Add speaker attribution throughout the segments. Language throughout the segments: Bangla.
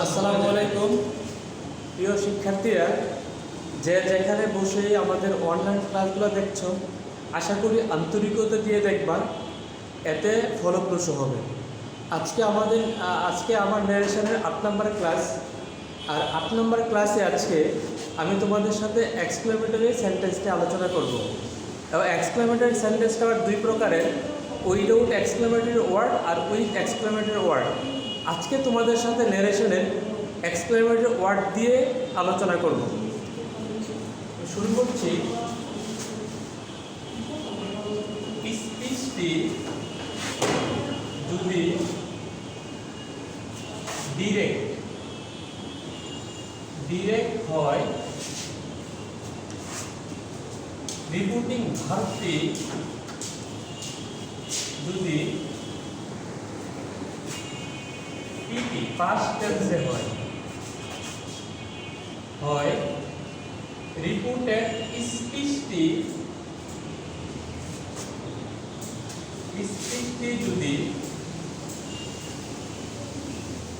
Speaker 1: আসসালামু আলাইকুম প্রিয় শিক্ষার্থীরা, যে যেখানে বসে আমাদের অনলাইন ক্লাসগুলো দেখছো, আশা করি আন্তরিকতা দিয়ে দেখবা, এতে ফলপ্রসূ হবে। আজকে আমার ন্যারেশনের 8 নম্বর ক্লাস। আর 8 নম্বর ক্লাসে আজকে আমি তোমাদের সাথে এক্সক্লেমেটরি সেন্টেন্সটি আলোচনা করব। এবং এক্সক্লেমেটরি সেন্টেন্সটা আবার দুই প্রকারের, উইদাউট এক্সক্লেমেটরি ওয়ার্ড আর উইথ এক্সক্লেমেটরি ওয়ার্ড। আজকে তোমাদের সাথে ন্যারেশনের এক্সক্লেমেটরি ওয়ার্ড দিয়ে আলোচনা করব। শুরু করছি। স্পিচটি যদি ডিরেক্ট হয়, রিপোর্টিং ভার্বটি যদি পিটি পাস্ট টেন্সে হয়, রিপোর্টেড স্পিচটি যদি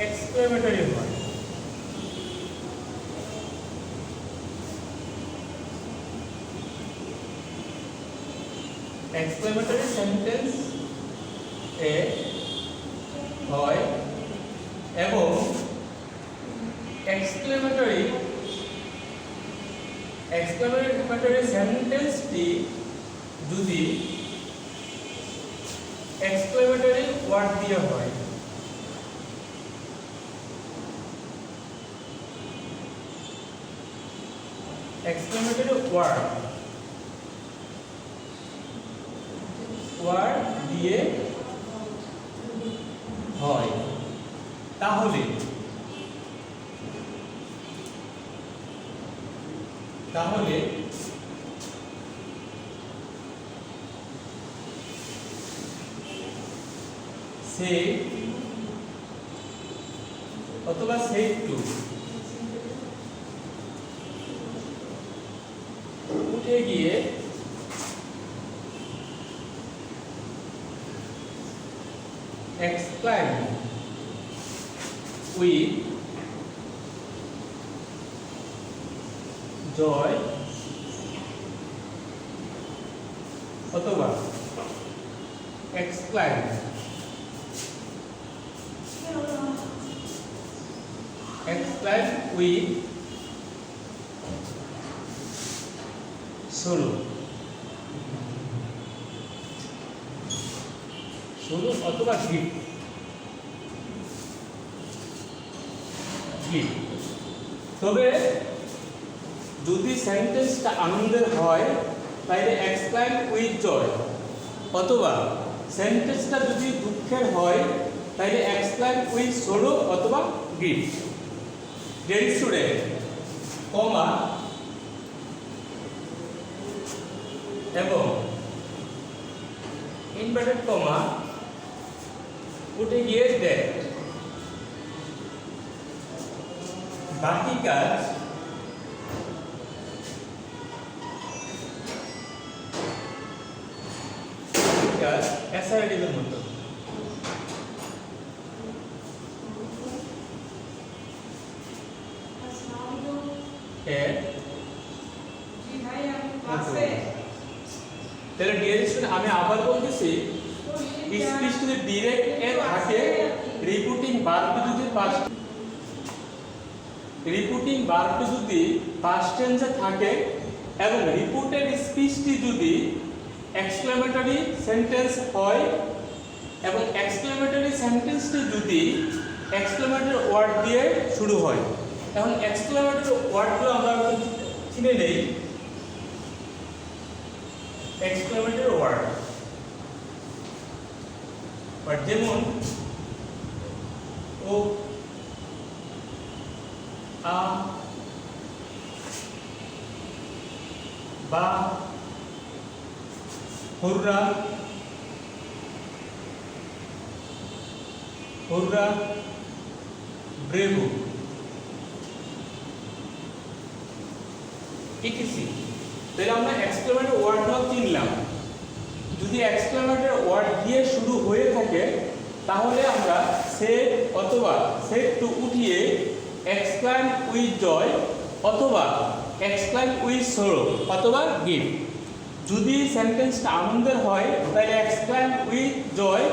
Speaker 1: এক্সক্লেমেটরি হয়, এক্সক্লেমেটরি সেন্টেন্স এ হয় এবং এক্সক্লেমেটরি সেন্টেন্সটি যদি এক্সক্লেমেটরি ওয়ার্ড দিয়ে হয়। এক্সক্লেমেটরি ওয়ার্ড দিয়ে হয়, তাহলে সে অথবা সেড টু উঠে গিয়ে exclaim with joy অথবা exclaim with sorrow অথবা গিফট। তবে যদি সেন্টেন্সটা আনন্দের হয় তাহলে এক্সক্লেম উইথ জয়, অথবা সেন্টেন্সটা যদি দুঃখের হয় তাহলে এক্সক্লেম উইথ সরো অথবা গিফট। ডিয়ার স্টুডেন্ট, কমা এবং ইনভার্টেড কমা উঠে গিয়ে দেয়। বাকি কাজ অ্যাসাইডিভের মতো। তাহলে ডিয়ার স্টুডেন্ট, আমি আবার বলতেছি, স্পিচ যদি ডিরেক্ট এ থাকে, রিপোর্টিং ভার্বটি যদি পাস্ট টেন্সে থাকে এবং রিপোর্টেড স্পিচটি যদি এক্সক্লেমেটরি সেন্টেন্স হয় এবং এক্সক্লেমেটরি সেন্টেন্সটি যদি এক্সক্লেমেটরি ওয়ার্ড দিয়ে শুরু হয়। এখন এক্সক্লেমেটরি ওয়ার্ডগুলো আমরা চিনে নেই। এক্সক্লেমেটরি ওয়ার্ড যেমন ও, আ, বা, হুররা, ব্রেভো, ইটিসি। তাহলে আমরা এক্সক্লেমেটরি ওয়ার্ডগুলো চিনলাম। যদি এক্সক্লেমেটরি ওয়ার্ড দিয়ে শুরু হয়ে থাকে তাহলে আমরা সেড অথবা সেড টু উঠিয়ে এক্সক্লাইম উইথ জয় অথবা এক্সক্লাইম উইথ সরো অথবা গিফট। যদি সেন্টেন্সটা আনন্দের হয় তাহলে এক্সক্লাইম উইথ জয়,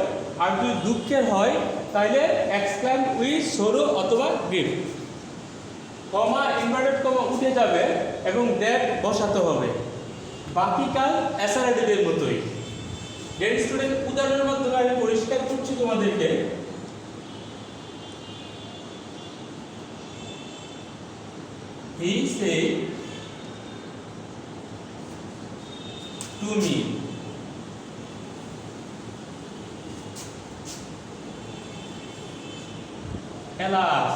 Speaker 1: আর যদি দুঃখের হয় তাহলে এক্সক্লাইম উইথ সরো অথবা গিফট। কমা ইনভার্টেড কমা উঠে যাবে এবং দ্যাট বসাতে হবে, বাকি কাল অ্যাসারেটিভের মতোই। ডিয়ার স্টুডেন্ট, উদাহরণের মাধ্যমে আমি পরিষ্কার করছি তোমাদেরকে। He said to me, alas।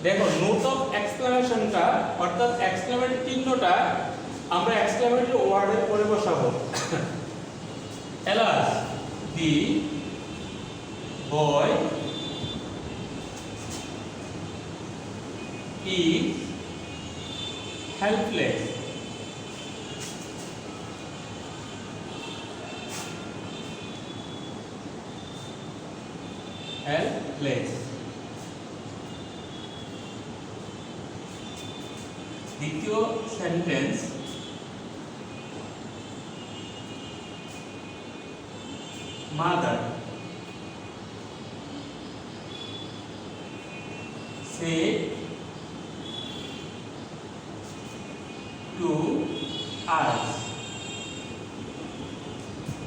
Speaker 1: দেখো নোট অফ এক্সক্লামেশনটা অর্থাৎ এক্সক্লামেটরি চিহ্নটা আমরা এক্সক্লামেটরি ওয়ার্ডের পরে বসাবো। alas the boy is helpless। helpless। দ্বিতীয় sentence, mother said to us,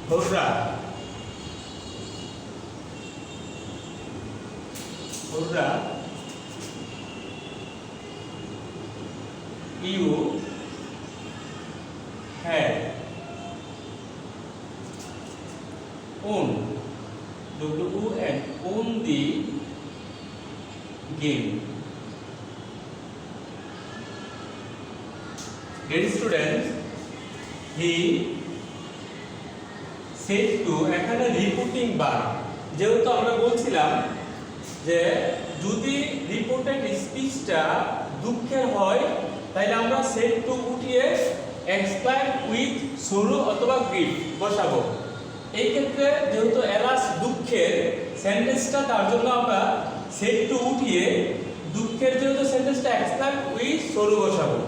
Speaker 1: hurrah, hurrah, you had won, W-O-N, won the game। Dear students, he said to, এখানে রিপোর্টিং ভার্ব, যেহেতু আমরা বলছিলাম যে যদি রিপোর্টেড স্পিচটা দুঃখের হয় তাহলে আমরা সেড টু উঠিয়ে এক্সক্লাইম উইথ সরো অথবা গিফট বসাবো। এই ক্ষেত্রে যেহেতু এলাস দুঃখের সেন্টেন্সটা, তার জন্য আমরা সেড টু উঠিয়ে দুঃখের যেহেতু সেন্টেন্সটা এক্সক্লাইম উইথ সরো বসাবো।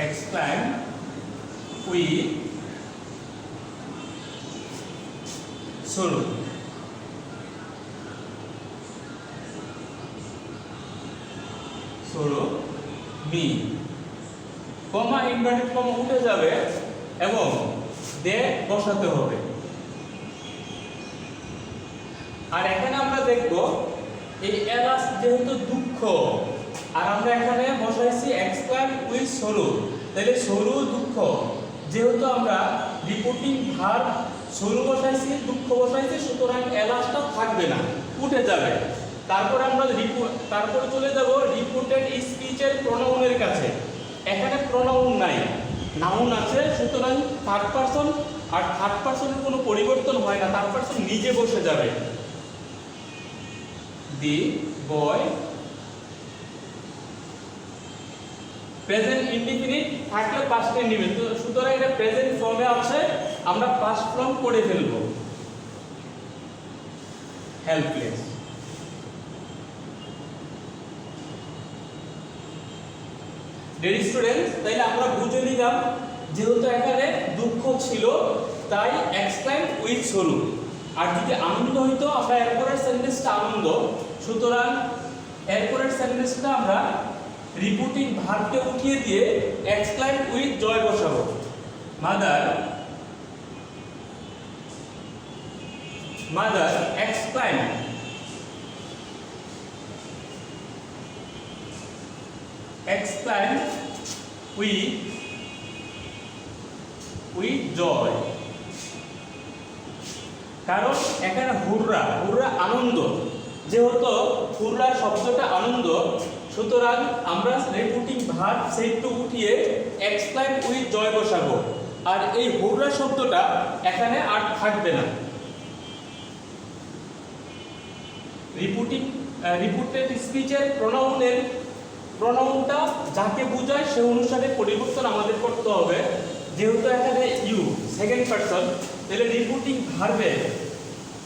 Speaker 1: exclaim with sorrow। sorrow me, comma inverted comma উঠে যাবে এবং দে বসাতে হবে। আর এখানে আমরা দেখব এই এলাস যেহেতু দুঃখ, আর আমরা এখানে বসাইছি এক্সক্লাইম উইথ সরো, তাহলে সরো দুঃখ, যেহেতু আমরা রিপোর্টিং ভার্ব সরো বসাইছি দুঃখ বসাইছি, সুতরাং এলাসটা থাকবে না, উঠে যাবে। তারপর আমরা তারপর চলে যাব রিপোর্টেড স্পিচের প্রোনাউনের কাছে। এখানে প্রোনাউন নাই, নাউন আছে, সুতরাং থার্ড পারসন, আর থার্ড পারসনের কোনো পরিবর্তন হয় না, থার্ড পারসন নিজে বসে যাবে। দি বয়, প্রেজেন্ট ইনডিফিনিট থাকলে পাস্ট টেন্স নিবে, তো সুতরাং এটা প্রেজেন্ট ফর্মে আছে, আমরা পাস্ট ফর্ম করে ফেলব, হেল্পলেস। ডিয়ার স্টুডেন্টস, তাইলে আমরা বুঝে নিলাম যেহেতু এখানে দুঃখ ছিল তাই এক্সক্লাইম উইথ সরো, আর যদি আনন্দ হইতো আমরা এরপরের সেন্টেন্সটা আনন্দ, সুতরাং এরপরের সেন্টেন্সটা আমরা রিপোর্টিং ভার্বকে উঠিয়ে দিয়ে এক্সক্লাইম উইথ জয় বসাবো। Mother mother এক্সক্লাইম exclaim with joy। কারণ এখানে হুররা, হুররা আনন্দ, যেহেতু হুররা শব্দটা আনন্দ, সুতরাং আমরা রিপোর্টিং ভার্ব সেড টু উঠিয়ে এক্সক্লাইম উইথ জয় বসাবো, আর এই হুররা শব্দটা এখানে আর থাকবে না। রিপোর্টেড স্পিচের প্রোনাউনটা যাকে বোঝায় সে অনুসারে পরিবর্তন আমাদের করতে হবে। যেহেতু এখানে ইউ সেকেন্ড পারসন, তাহলে রিপোর্টিং ভার্বে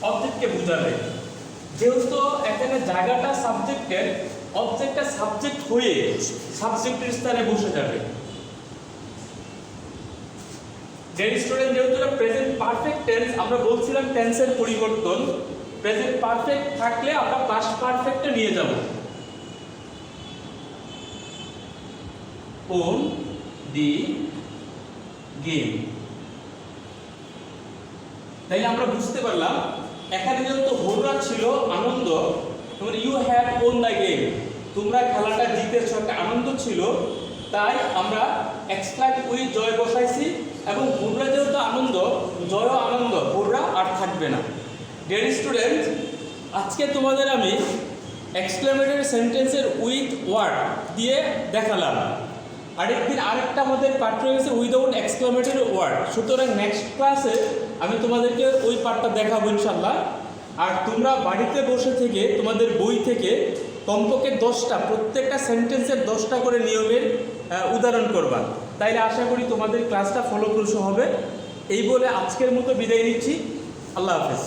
Speaker 1: অবজেক্টকে বোঝাবে। যেহেতু এখানে জায়গাটা সাবজেক্টের, অবজেক্টটা সাবজেক্ট হয়ে সাবজেক্টের স্থানে বসে যাবে। ডেড স্টুডেন্ট যেহেতু এটা প্রেজেন্ট পারফেক্ট টেন্স, আমরা বলছিলাম টেন্সের পরিবর্তন। প্রেজেন্ট পারফেক্ট থাকলে আমরা পাস্ট পারফেক্টে নিয়ে যাব। Won the game. তাইলে আমরা বুঝতে পারলাম এখানে যেহেতু হোররা ছিল আনন্দ, তোমার you have won the game, তোমরা খেলাটা জিতেছো, একটা আনন্দ ছিল, তাই আমরা এক্সট্রাক্ট উইথ জয় বসাইছি। এবং হোররা যেহেতু আনন্দ, জয়ও আনন্দ, হোররা আর থাকবে না। ডিয়ার স্টুডেন্ট, আজকে তোমাদের আমি এক্সক্লেমেটরি সেন্টেন্সের উইথ ওয়ার্ড দিয়ে দেখালাম। আরেকদিন আরেকটা আমাদের পার্ট রয়েছে উইদাউট এক্সক্লেমেটরি ওয়ার্ড। সুতরাং নেক্সট ক্লাসে আমি তোমাদেরকে ওই পার্টটা দেখাবো ইনশাল্লাহ। আর তোমরা বাড়িতে বসে থেকে তোমাদের বই থেকে কমপক্ষে 10টা, প্রত্যেকটা সেন্টেন্সের 10টা করে নিয়মের উদাহরণ করবা। তাইলে আশা করি তোমাদের ক্লাসটা ফলপ্রসূ হবে। এই বলে আজকের মতো বিদায় নিচ্ছি। আল্লাহ হাফেজ।